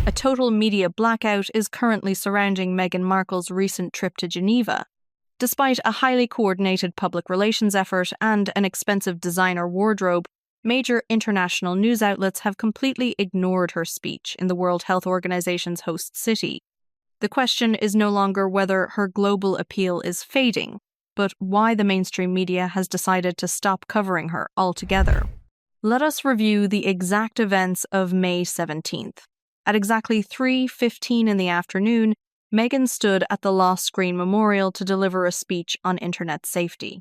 A total media blackout is currently surrounding Meghan Markle's recent trip to Geneva. Despite a highly coordinated public relations effort and an expensive designer wardrobe, major international news outlets have completely ignored her speech in the World Health Organization's host city. The question is no longer whether her global appeal is fading, but why the mainstream media has decided to stop covering her altogether. Let us review the exact events of May 17th. At exactly 3:15 in the afternoon, Meghan stood at the Lost Screen Memorial to deliver a speech on internet safety.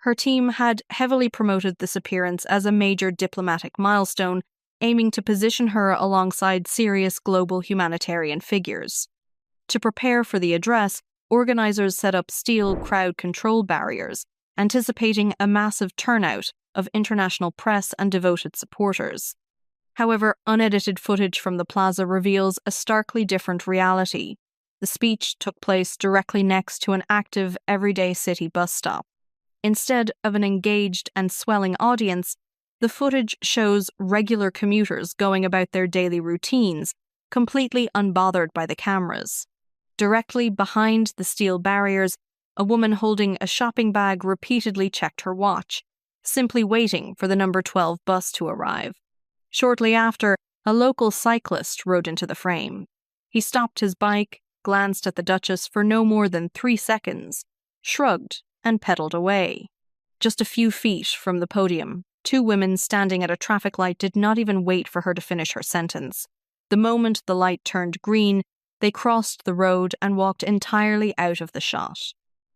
Her team had heavily promoted this appearance as a major diplomatic milestone, aiming to position her alongside serious global humanitarian figures. To prepare for the address, organizers set up steel crowd control barriers, anticipating a massive turnout of international press and devoted supporters. However, unedited footage from the plaza reveals a starkly different reality. The speech took place directly next to an active, everyday city bus stop. Instead of an engaged and swelling audience, the footage shows regular commuters going about their daily routines, completely unbothered by the cameras. Directly behind the steel barriers, a woman holding a shopping bag repeatedly checked her watch, simply waiting for the number 12 bus to arrive. Shortly after, a local cyclist rode into the frame. He stopped his bike, glanced at the Duchess for no more than 3 seconds, shrugged, and pedaled away. Just a few feet from the podium, 2 women standing at a traffic light did not even wait for her to finish her sentence. The moment the light turned green, they crossed the road and walked entirely out of the shot.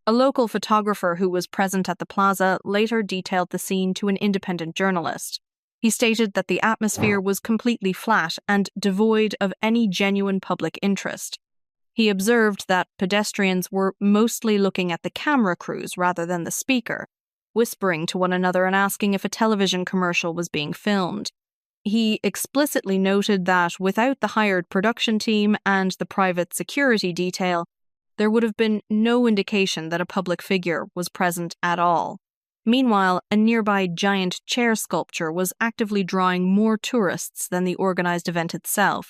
A local photographer who was present at the plaza later detailed the scene to an independent journalist. He stated that the atmosphere was completely flat and devoid of any genuine public interest. He observed that pedestrians were mostly looking at the camera crews rather than the speaker, whispering to one another and asking if a television commercial was being filmed. He explicitly noted that without the hired production team and the private security detail, there would have been no indication that a public figure was present at all. Meanwhile, a nearby giant chair sculpture was actively drawing more tourists than the organized event itself.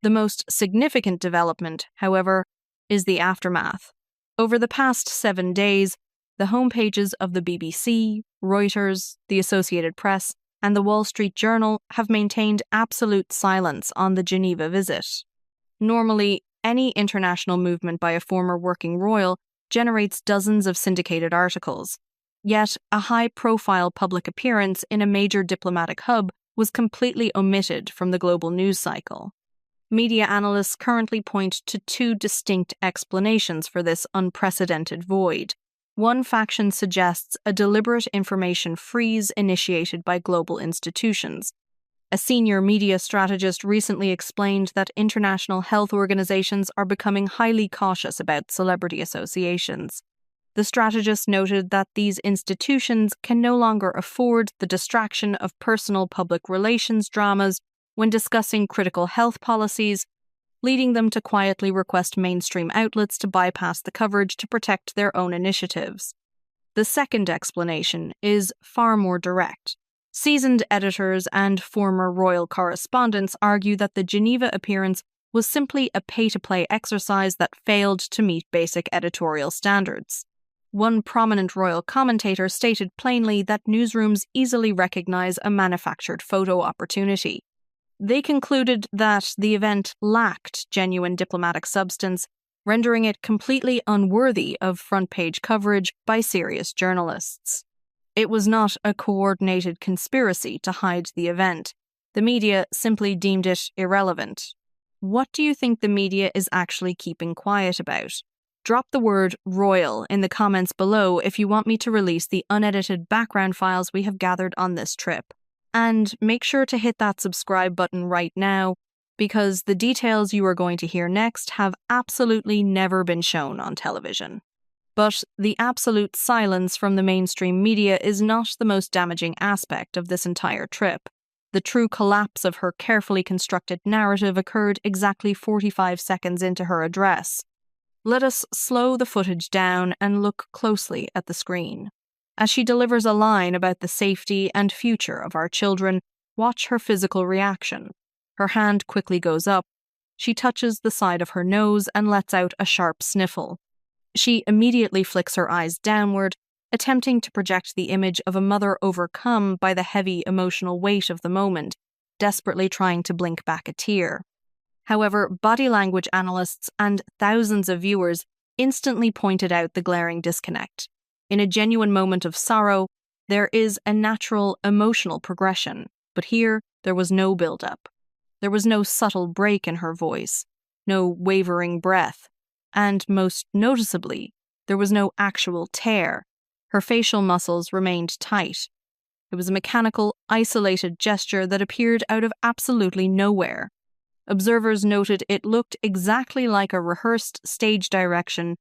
The most significant development, however, is the aftermath. Over the past 7 days, the homepages of the BBC, Reuters, the Associated Press, and the Wall Street Journal have maintained absolute silence on the Geneva visit. Normally, any international movement by a former working royal generates dozens of syndicated articles. Yet, a high-profile public appearance in a major diplomatic hub was completely omitted from the global news cycle. Media analysts currently point to 2 distinct explanations for this unprecedented void. One faction suggests a deliberate information freeze initiated by global institutions. A senior media strategist recently explained that international health organizations are becoming highly cautious about celebrity associations. The strategist noted that these institutions can no longer afford the distraction of personal public relations dramas when discussing critical health policies, leading them to quietly request mainstream outlets to bypass the coverage to protect their own initiatives. The second explanation is far more direct. Seasoned editors and former royal correspondents argue that the Geneva appearance was simply a pay-to-play exercise that failed to meet basic editorial standards. One prominent royal commentator stated plainly that newsrooms easily recognize a manufactured photo opportunity. They concluded that the event lacked genuine diplomatic substance, rendering it completely unworthy of front-page coverage by serious journalists. It was not a coordinated conspiracy to hide the event. The media simply deemed it irrelevant. What do you think the media is actually keeping quiet about? Drop the word royal in the comments below if you want me to release the unedited background files we have gathered on this trip. And make sure to hit that subscribe button right now, because the details you are going to hear next have absolutely never been shown on television. But the absolute silence from the mainstream media is not the most damaging aspect of this entire trip. The true collapse of her carefully constructed narrative occurred exactly 45 seconds into her address. Let us slow the footage down and look closely at the screen. As she delivers a line about the safety and future of our children, watch her physical reaction. Her hand quickly goes up, She touches the side of her nose and lets out a sharp sniffle. She immediately flicks her eyes downward, attempting to project the image of a mother overcome by the heavy emotional weight of the moment, desperately trying to blink back a tear. However, body language analysts and thousands of viewers instantly pointed out the glaring disconnect. In a genuine moment of sorrow, there is a natural emotional progression, but here there was no build-up. There was no subtle break in her voice, no wavering breath, and most noticeably, there was no actual tear. Her facial muscles remained tight. It was a mechanical, isolated gesture that appeared out of absolutely nowhere. Observers noted it looked exactly like a rehearsed stage direction,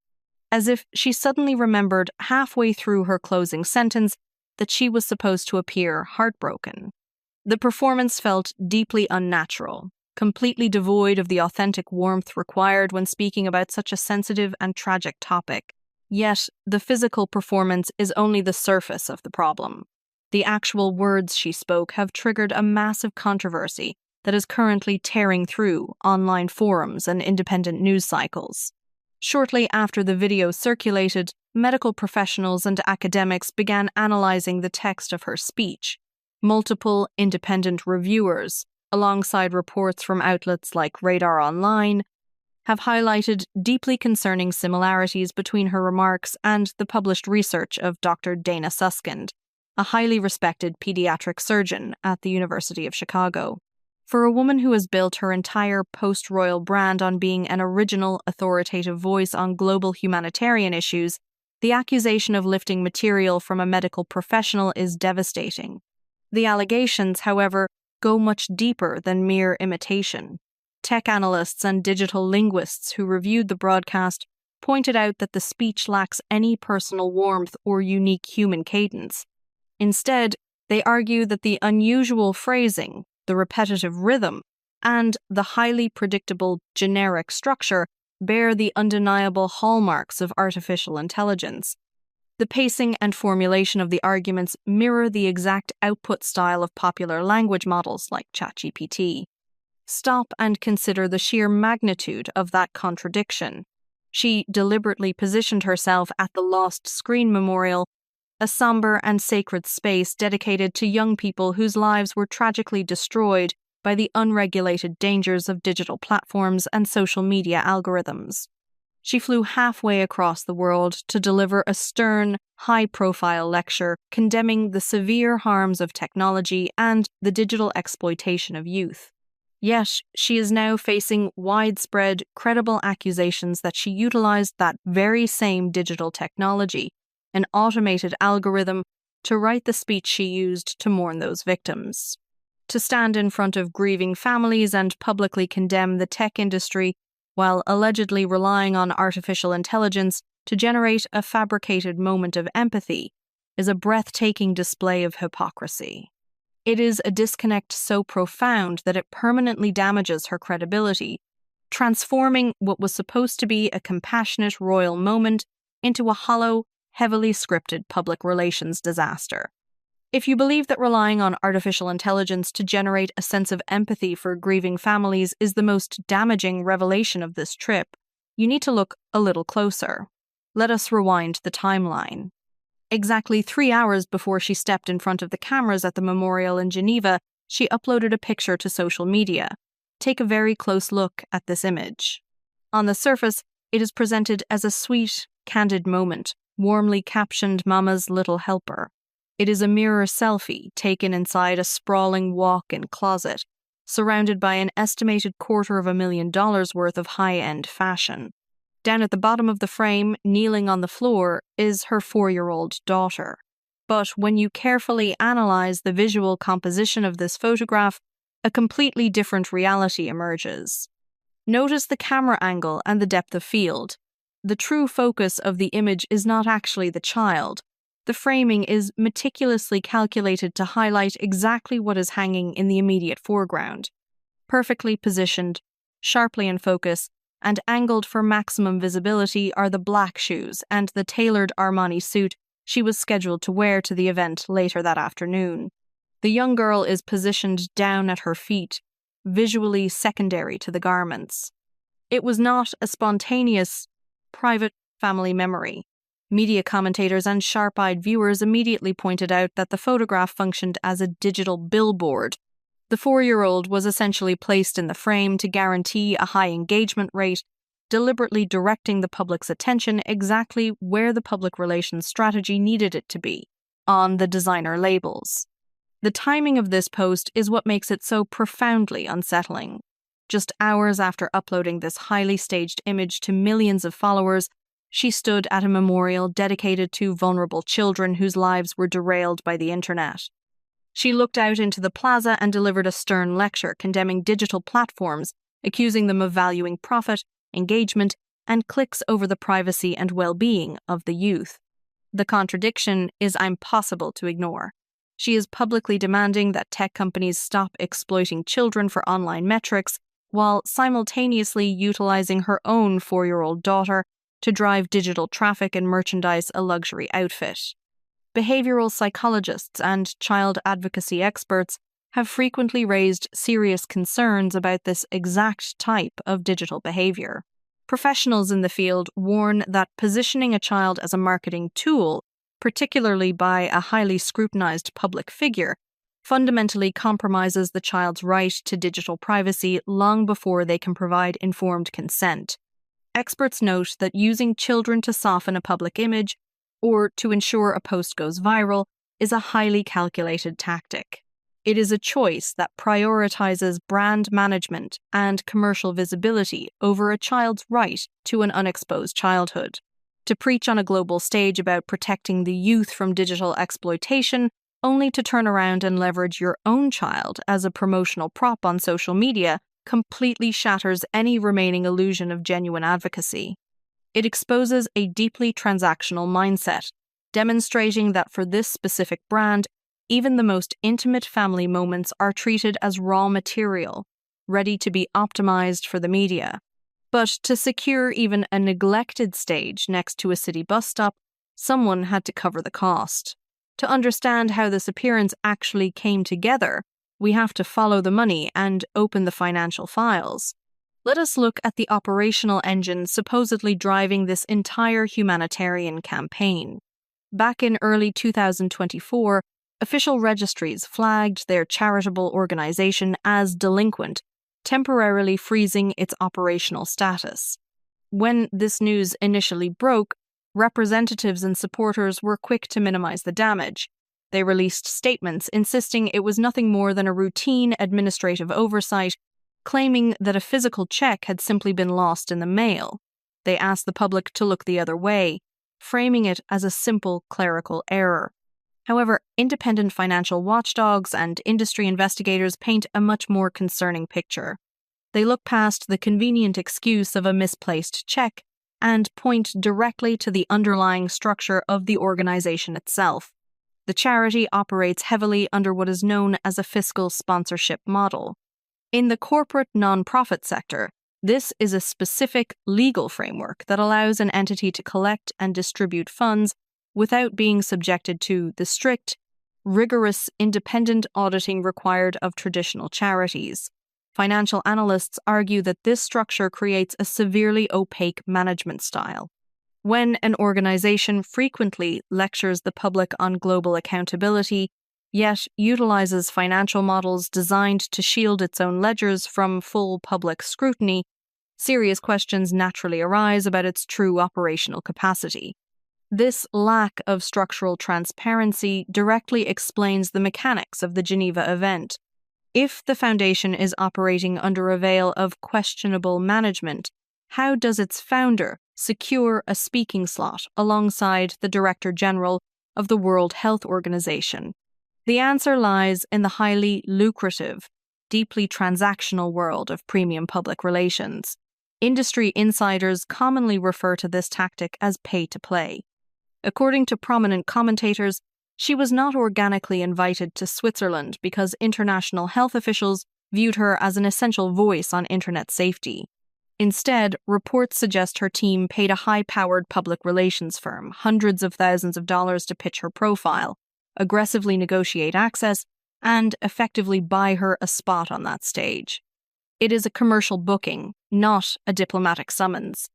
as if she suddenly remembered halfway through her closing sentence that she was supposed to appear heartbroken. The performance felt deeply unnatural, completely devoid of the authentic warmth required when speaking about such a sensitive and tragic topic. Yet, the physical performance is only the surface of the problem. The actual words she spoke have triggered a massive controversy that is currently tearing through online forums and independent news cycles. Shortly after the video circulated, medical professionals and academics began analyzing the text of her speech. Multiple independent reviewers, alongside reports from outlets like Radar Online, have highlighted deeply concerning similarities between her remarks and the published research of Dr. Dana Suskind, a highly respected pediatric surgeon at the University of Chicago. For a woman who has built her entire post-royal brand on being an original, authoritative voice on global humanitarian issues, the accusation of lifting material from a medical professional is devastating. The allegations, however, go much deeper than mere imitation. Tech analysts and digital linguists who reviewed the broadcast pointed out that the speech lacks any personal warmth or unique human cadence. Instead, they argue that the unusual phrasing, the repetitive rhythm, and the highly predictable generic structure bear the undeniable hallmarks of artificial intelligence. The pacing and formulation of the arguments mirror the exact output style of popular language models like ChatGPT. Stop and consider the sheer magnitude of that contradiction. She deliberately positioned herself at the Lost Screen Memorial, a somber and sacred space dedicated to young people whose lives were tragically destroyed by the unregulated dangers of digital platforms and social media algorithms. She flew halfway across the world to deliver a stern, high-profile lecture condemning the severe harms of technology and the digital exploitation of youth. Yet, she is now facing widespread, credible accusations that she utilized that very same digital technology, an automated algorithm, to write the speech she used to mourn those victims. To stand in front of grieving families and publicly condemn the tech industry while allegedly relying on artificial intelligence to generate a fabricated moment of empathy is a breathtaking display of hypocrisy. It is a disconnect so profound that it permanently damages her credibility, transforming what was supposed to be a compassionate royal moment into a hollow, heavily scripted public relations disaster. If you believe that relying on artificial intelligence to generate a sense of empathy for grieving families is the most damaging revelation of this trip, you need to look a little closer. Let us rewind the timeline. Exactly 3 hours before she stepped in front of the cameras at the memorial in Geneva, she uploaded a picture to social media. Take a very close look at this image. On the surface, it is presented as a sweet, candid moment, warmly captioned Mama's Little Helper. It is a mirror selfie taken inside a sprawling walk-in closet, surrounded by an estimated $250,000 worth of high-end fashion. Down at the bottom of the frame, kneeling on the floor, is her 4-year-old daughter. But when you carefully analyze the visual composition of this photograph, a completely different reality emerges. Notice the camera angle and the depth of field. The true focus of the image is not actually the child. The framing is meticulously calculated to highlight exactly what is hanging in the immediate foreground. Perfectly positioned, sharply in focus, and angled for maximum visibility are the black shoes and the tailored Armani suit she was scheduled to wear to the event later that afternoon. The young girl is positioned down at her feet, visually secondary to the garments. It was not a spontaneous, private family memory. Media commentators and sharp-eyed viewers immediately pointed out that the photograph functioned as a digital billboard. The 4-year-old was essentially placed in the frame to guarantee a high engagement rate, deliberately directing the public's attention exactly where the public relations strategy needed it to be, on the designer labels. The timing of this post is what makes it so profoundly unsettling. Just hours after uploading this highly staged image to millions of followers, she stood at a memorial dedicated to vulnerable children whose lives were derailed by the internet. She looked out into the plaza and delivered a stern lecture condemning digital platforms, accusing them of valuing profit, engagement, and clicks over the privacy and well-being of the youth. The contradiction is impossible to ignore. She is publicly demanding that tech companies stop exploiting children for online metrics, while simultaneously utilizing her own 4-year-old daughter to drive digital traffic and merchandise a luxury outfit. Behavioral psychologists and child advocacy experts have frequently raised serious concerns about this exact type of digital behavior. Professionals in the field warn that positioning a child as a marketing tool, particularly by a highly scrutinized public figure, fundamentally compromises the child's right to digital privacy long before they can provide informed consent. Experts note that using children to soften a public image or to ensure a post goes viral is a highly calculated tactic. It is a choice that prioritizes brand management and commercial visibility over a child's right to an unexposed childhood. To preach on a global stage about protecting the youth from digital exploitation, only to turn around and leverage your own child as a promotional prop on social media, completely shatters any remaining illusion of genuine advocacy. It exposes a deeply transactional mindset, demonstrating that for this specific brand, even the most intimate family moments are treated as raw material, ready to be optimized for the media. But to secure even a neglected stage next to a city bus stop, someone had to cover the cost. To understand how this appearance actually came together, we have to follow the money and open the financial files. Let us look at the operational engine supposedly driving this entire humanitarian campaign. Back in early 2024, official registries flagged their charitable organization as delinquent, temporarily freezing its operational status. When this news initially broke, representatives and supporters were quick to minimize the damage. They released statements insisting it was nothing more than a routine administrative oversight, claiming that a physical check had simply been lost in the mail. They asked the public to look the other way, framing it as a simple clerical error. However, independent financial watchdogs and industry investigators paint a much more concerning picture. They look past the convenient excuse of a misplaced check and point directly to the underlying structure of the organization itself. The charity operates heavily under what is known as a fiscal sponsorship model. In the corporate nonprofit sector, this is a specific legal framework that allows an entity to collect and distribute funds without being subjected to the strict, rigorous independent auditing required of traditional charities. Financial analysts argue that this structure creates a severely opaque management style. When an organization frequently lectures the public on global accountability, yet utilizes financial models designed to shield its own ledgers from full public scrutiny, serious questions naturally arise about its true operational capacity. This lack of structural transparency directly explains the mechanics of the Geneva event. If the foundation is operating under a veil of questionable management, how does its founder secure a speaking slot alongside the Director General of the World Health Organization? The answer lies in the highly lucrative, deeply transactional world of premium public relations. Industry insiders commonly refer to this tactic as pay-to-play. According to prominent commentators, she was not organically invited to Switzerland because international health officials viewed her as an essential voice on internet safety. Instead, reports suggest her team paid a high-powered public relations firm hundreds of thousands of dollars to pitch her profile, aggressively negotiate access, and effectively buy her a spot on that stage. It is a commercial booking, not a diplomatic summons.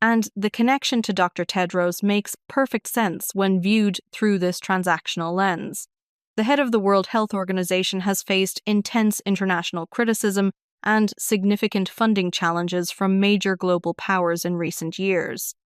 And the connection to Dr. Tedros makes perfect sense when viewed through this transactional lens. The head of the World Health Organization has faced intense international criticism and significant funding challenges from major global powers in recent years.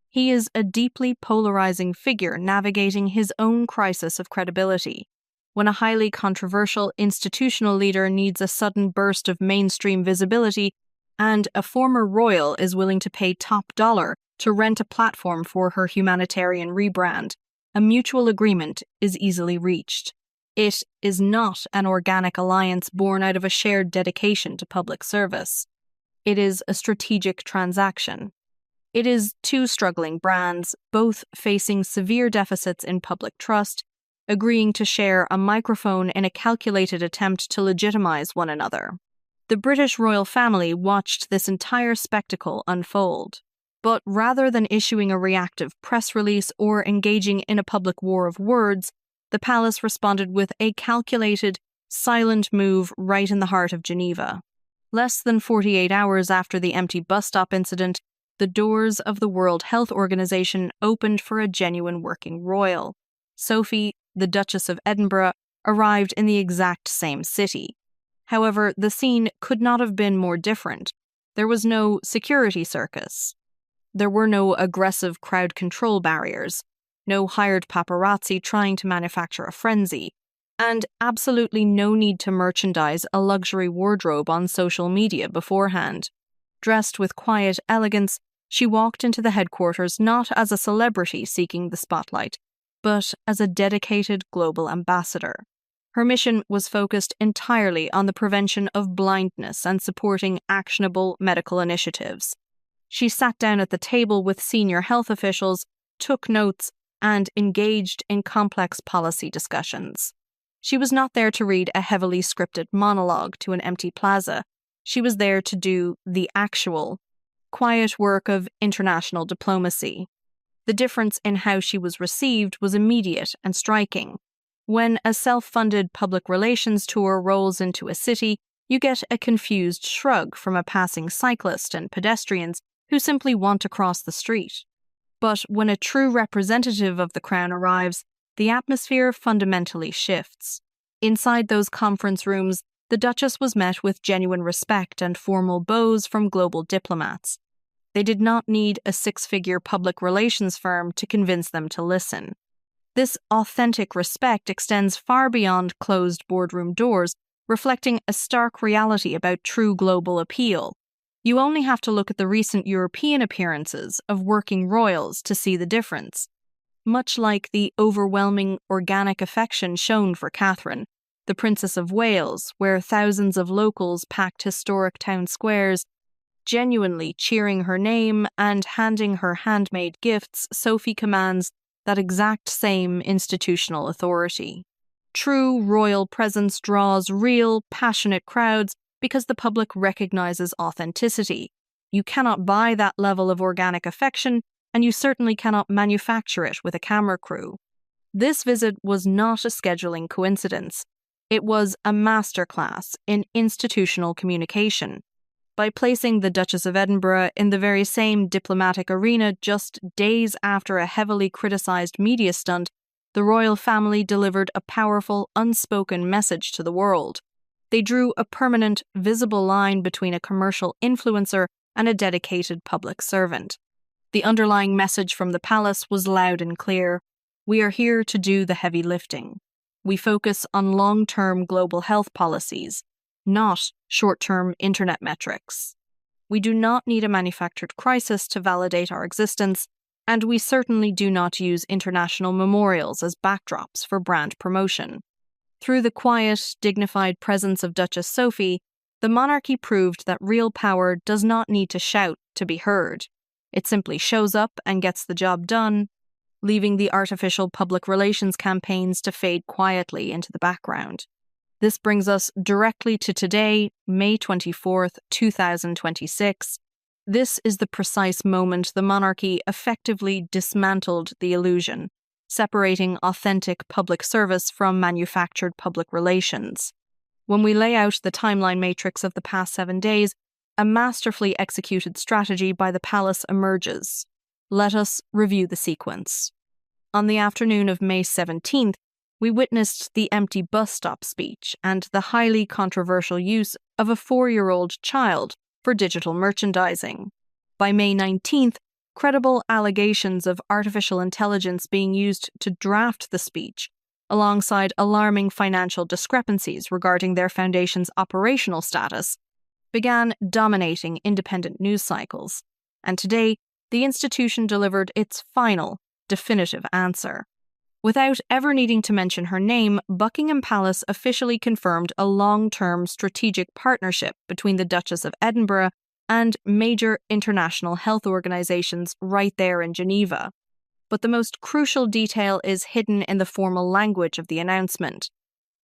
He is a deeply polarizing figure navigating his own crisis of credibility. When a highly controversial institutional leader needs a sudden burst of mainstream visibility, and a former royal is willing to pay top dollar to rent a platform for her humanitarian rebrand, a mutual agreement is easily reached. It is not an organic alliance born out of a shared dedication to public service. It is a strategic transaction. It is two struggling brands, both facing severe deficits in public trust, agreeing to share a microphone in a calculated attempt to legitimize one another. The British royal family watched this entire spectacle unfold. But rather than issuing a reactive press release or engaging in a public war of words, the palace responded with a calculated, silent move right in the heart of Geneva. Less than 48 hours after the empty bus stop incident, the doors of the World Health Organization opened for a genuine working royal. Sophie, the Duchess of Edinburgh, arrived in the exact same city. However, the scene could not have been more different. There was no security circus. There were no aggressive crowd control barriers, no hired paparazzi trying to manufacture a frenzy, and absolutely no need to merchandise a luxury wardrobe on social media beforehand. Dressed with quiet elegance, she walked into the headquarters not as a celebrity seeking the spotlight, but as a dedicated global ambassador. Her mission was focused entirely on the prevention of blindness and supporting actionable medical initiatives. She sat down at the table with senior health officials, took notes, and engaged in complex policy discussions. She was not there to read a heavily scripted monologue to an empty plaza. She was there to do the actual, quiet work of international diplomacy. The difference in how she was received was immediate and striking. When a self-funded public relations tour rolls into a city, you get a confused shrug from a passing cyclist and pedestrians who simply want to cross the street. But when a true representative of the crown arrives, the atmosphere fundamentally shifts. Inside those conference rooms, the Duchess was met with genuine respect and formal bows from global diplomats. They did not need a six-figure public relations firm to convince them to listen. This authentic respect extends far beyond closed boardroom doors, reflecting a stark reality about true global appeal. You only have to look at the recent European appearances of working royals to see the difference. Much like the overwhelming organic affection shown for Catherine, the Princess of Wales, where thousands of locals packed historic town squares, genuinely cheering her name and handing her handmade gifts, Sophie commands that exact same institutional authority. True royal presence draws real, passionate crowds because the public recognizes authenticity. You cannot buy that level of organic affection, and you certainly cannot manufacture it with a camera crew. This visit was not a scheduling coincidence. It was a masterclass in institutional communication. By placing the Duchess of Edinburgh in the very same diplomatic arena just days after a heavily criticized media stunt, the royal family delivered a powerful, unspoken message to the world. They drew a permanent, visible line between a commercial influencer and a dedicated public servant. The underlying message from the palace was loud and clear. We are here to do the heavy lifting. We focus on long-term global health policies, not short-term internet metrics. We do not need a manufactured crisis to validate our existence, and we certainly do not use international memorials as backdrops for brand promotion. Through the quiet, dignified presence of Duchess Sophie, the monarchy proved that real power does not need to shout to be heard. It simply shows up and gets the job done, leaving the artificial public relations campaigns to fade quietly into the background. This brings us directly to today, May 24th, 2026. This is the precise moment the monarchy effectively dismantled the illusion, separating authentic public service from manufactured public relations. When we lay out the timeline matrix of the past 7 days, a masterfully executed strategy by the palace emerges. Let us review the sequence. On the afternoon of May 17th, we witnessed the empty bus stop speech and the highly controversial use of a 4-year-old child for digital merchandising. By May 19th, credible allegations of artificial intelligence being used to draft the speech, alongside alarming financial discrepancies regarding their foundation's operational status, began dominating independent news cycles, and today the institution delivered its final, definitive answer. Without ever needing to mention her name, Buckingham Palace officially confirmed a long-term strategic partnership between the Duchess of Edinburgh and major international health organizations right there in Geneva. But the most crucial detail is hidden in the formal language of the announcement.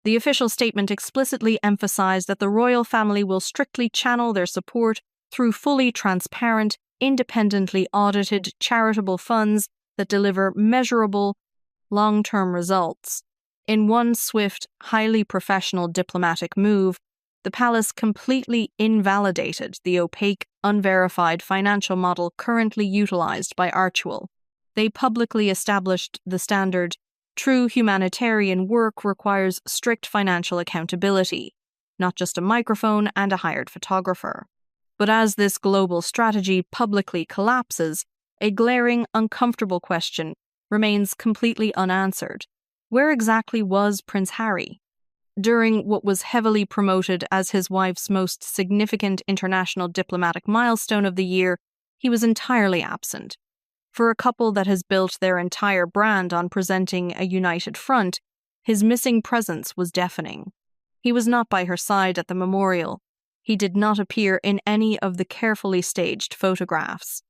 The official statement explicitly emphasized that the royal family will strictly channel their support through fully transparent, independently audited charitable funds that deliver measurable, long-term results. In one swift, highly professional diplomatic move, the palace completely invalidated the opaque, unverified financial model currently utilized by Archewell. They publicly established the standard, true humanitarian work requires strict financial accountability, not just a microphone and a hired photographer. But as this global strategy publicly collapses, a glaring, uncomfortable question remains completely unanswered. Where exactly was Prince Harry? During what was heavily promoted as his wife's most significant international diplomatic milestone of the year, he was entirely absent. For a couple that has built their entire brand on presenting a united front, his missing presence was deafening. He was not by her side at the memorial. He did not appear in any of the carefully staged photographs.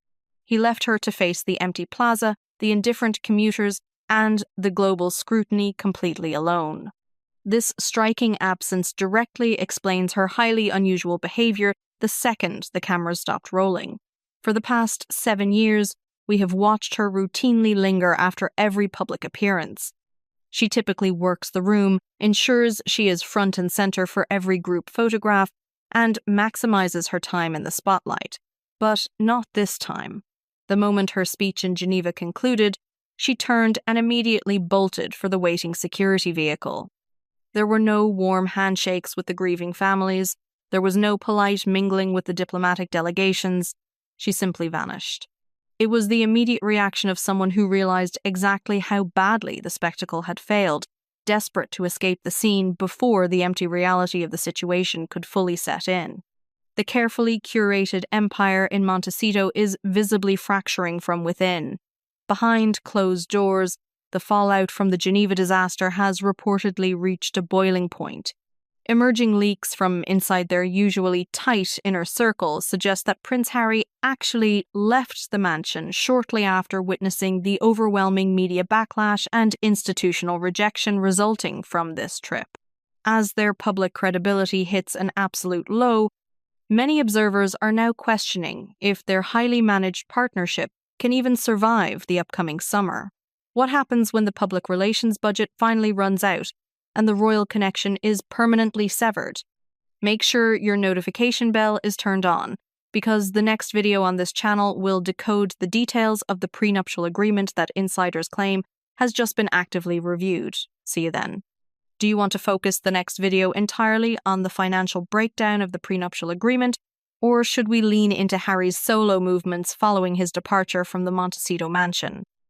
He left her to face the empty plaza, the indifferent commuters, and the global scrutiny completely alone. This striking absence directly explains her highly unusual behavior the second the cameras stopped rolling. For the past 7 years, we have watched her routinely linger after every public appearance. She typically works the room, ensures she is front and center for every group photograph, and maximizes her time in the spotlight. But not this time. The moment her speech in Geneva concluded, she turned and immediately bolted for the waiting security vehicle. There were no warm handshakes with the grieving families. There was no polite mingling with the diplomatic delegations. She simply vanished. It was the immediate reaction of someone who realized exactly how badly the spectacle had failed, desperate to escape the scene before the empty reality of the situation could fully set in. The carefully curated empire in Montecito is visibly fracturing from within. Behind closed doors, the fallout from the Geneva disaster has reportedly reached a boiling point. Emerging leaks from inside their usually tight inner circle suggest that Prince Harry actually left the mansion shortly after witnessing the overwhelming media backlash and institutional rejection resulting from this trip. As their public credibility hits an absolute low, many observers are now questioning if their highly managed partnership can even survive the upcoming summer. What happens when the public relations budget finally runs out and the royal connection is permanently severed? Make sure your notification bell is turned on, because the next video on this channel will decode the details of the prenuptial agreement that insiders claim has just been actively reviewed. See you then. Do you want to focus the next video entirely on the financial breakdown of the prenuptial agreement, or should we lean into Harry's solo movements following his departure from the Montecito mansion?